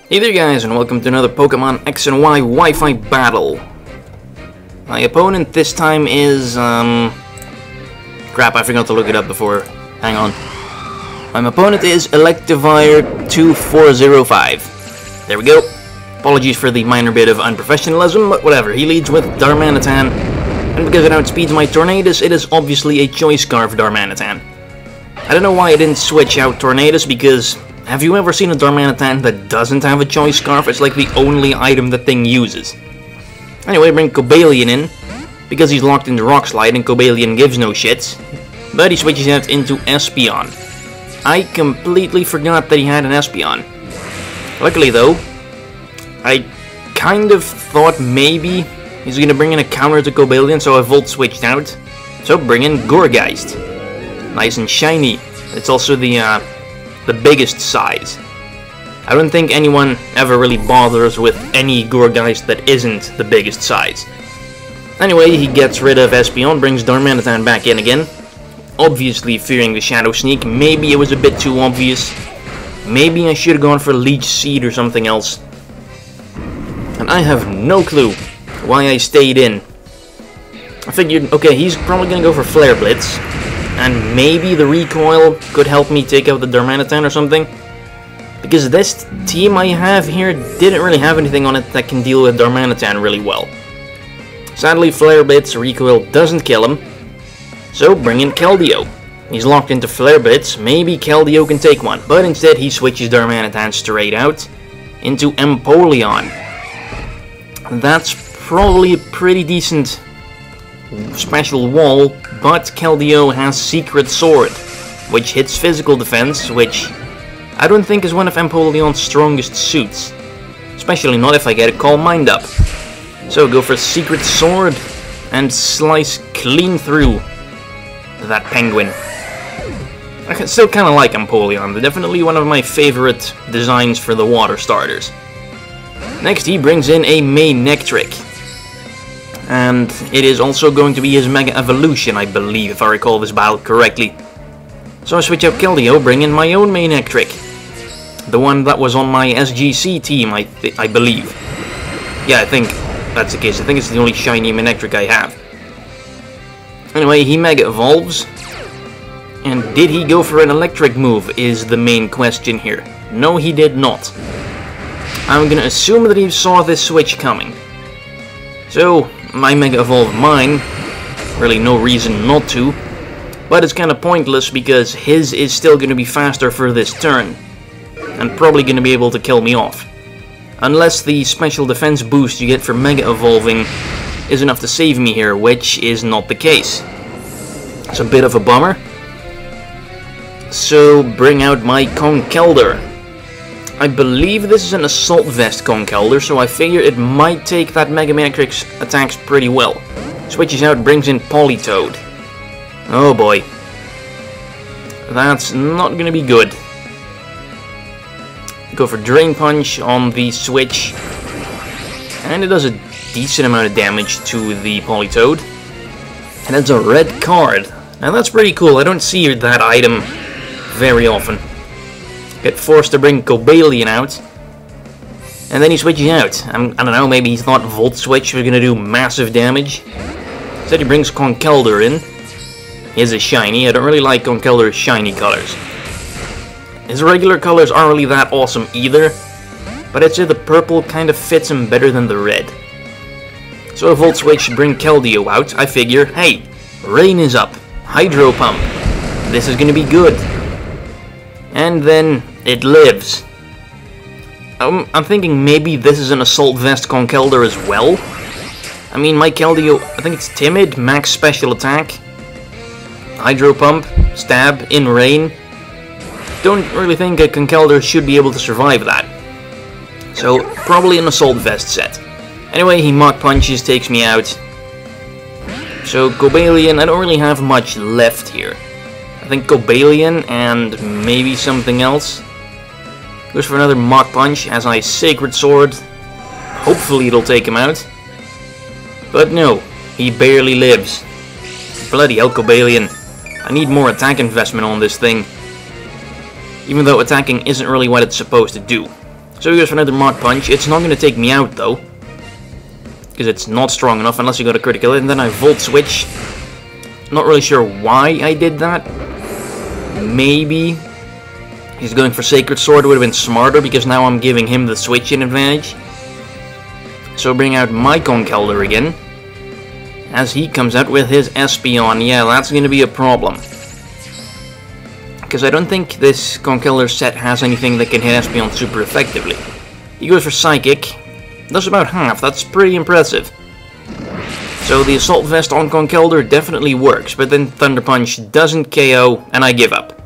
Hey there guys, and welcome to another Pokémon X and Y Wi-Fi battle. My opponent this time is, crap, I forgot to look it up before. Hang on. My opponent is electivire2405. There we go. Apologies for the minor bit of unprofessionalism, but whatever. He leads with Darmanitan, and because it outspeeds my Tornadus, it is obviously a Choice Scarf Darmanitan. I don't know why I didn't switch out Tornadus, because have you ever seen a Darmanitan that doesn't have a Choice Scarf? It's like the only item the thing uses. Anyway, bring Cobalion in, because he's locked into Rock Slide and Cobalion gives no shits. But he switches out into Espeon. I completely forgot that he had an Espeon. Luckily though, I kind of thought maybe he's gonna bring in a counter to Cobalion, so I Volt switched out. So bring in Gourgeist. Nice and shiny. It's also the biggest size. I don't think anyone ever really bothers with any Gourgeist that isn't the biggest size. Anyway, he gets rid of Espeon, brings Darmanitan back in again. Obviously fearing the Shadow Sneak. Maybe it was a bit too obvious. Maybe I should have gone for Leech Seed or something else. And I have no clue why I stayed in. I figured, okay, he's probably gonna go for Flare Blitz. And maybe the recoil could help me take out the Darmanitan or something. Because this team I have here didn't really have anything on it that can deal with Darmanitan really well. Sadly, Flare Blitz recoil doesn't kill him. So bring in Keldeo. He's locked into Flare Blitz, maybe Keldeo can take one. But instead he switches Darmanitan straight out into Empoleon. That's probably a pretty decent special wall, but Keldeo has Secret Sword, which hits physical defense, which I don't think is one of Empoleon's strongest suits, especially not if I get a Calm Mind up. So go for Secret Sword and slice clean through that penguin. I still kind of like Empoleon, they're definitely one of my favorite designs for the water starters. Next he brings in a Manectric. And it is also going to be his Mega Evolution, I believe, if I recall this battle correctly. So I switch out Keldeo, bring in my own Manectric. The one that was on my SGC team, I believe. Yeah, I think that's the case. I think it's the only shiny Manectric I have. Anyway, he Mega Evolves. And did he go for an electric move, is the main question here. No, he did not. I'm gonna assume that he saw this switch coming. So my Mega Evolve mine, really no reason not to, but it's kind of pointless because his is still going to be faster for this turn, and probably going to be able to kill me off. Unless the special defense boost you get for Mega Evolving is enough to save me here, which is not the case. It's a bit of a bummer. So bring out my Conkeldurr. I believe this is an Assault Vest Conkeldurr, so I figure it might take that Mega Manectric's attacks pretty well. Switches out, brings in Politoed. Oh boy. That's not gonna be good. Go for Drain Punch on the switch. And it does a decent amount of damage to the Politoed. And it's a red card. Now that's pretty cool, I don't see that item very often. Get forced to bring Cobalion out. And then he switches out. I don't know, maybe he thought Volt Switch was going to do massive damage. Instead he brings Conkeldurr in. He's a shiny. I don't really like Conkeldurr's shiny colors. His regular colors aren't really that awesome either. But I'd say the purple kind of fits him better than the red. So a Volt Switch should bring Keldeo out. I figure, hey, rain is up. Hydro Pump. This is going to be good. And then it lives. I'm thinking maybe this is an Assault Vest Conkeldurr as well. I mean, my Keldeo, I think it's Timid, max special attack. Hydro Pump, Stab, in Rain. Don't really think a Conkeldurr should be able to survive that. So, probably an Assault Vest set. Anyway, he Mach Punches, takes me out. So, Cobalion, I don't really have much left here. I think Cobalion and maybe something else. Goes for another Mach Punch as I Sacred Sword. Hopefully it'll take him out. But no, he barely lives. Bloody hell, Cobalion. I need more attack investment on this thing. Even though attacking isn't really what it's supposed to do. So he goes for another Mach Punch. It's not going to take me out though, because it's not strong enough unless you got a critical hit. And then I Volt Switch. Not really sure why I did that. Maybe he's going for Sacred Sword. It would have been smarter because now I'm giving him the switch-in advantage. So bring out my Conkeldurr again, as he comes out with his Espeon. Yeah, that's going to be a problem, because I don't think this Conkeldurr set has anything that can hit Espeon super effectively. He goes for Psychic. Does about half. That's pretty impressive. So the Assault Vest on Conkeldurr definitely works, but then Thunder Punch doesn't KO, and I give up.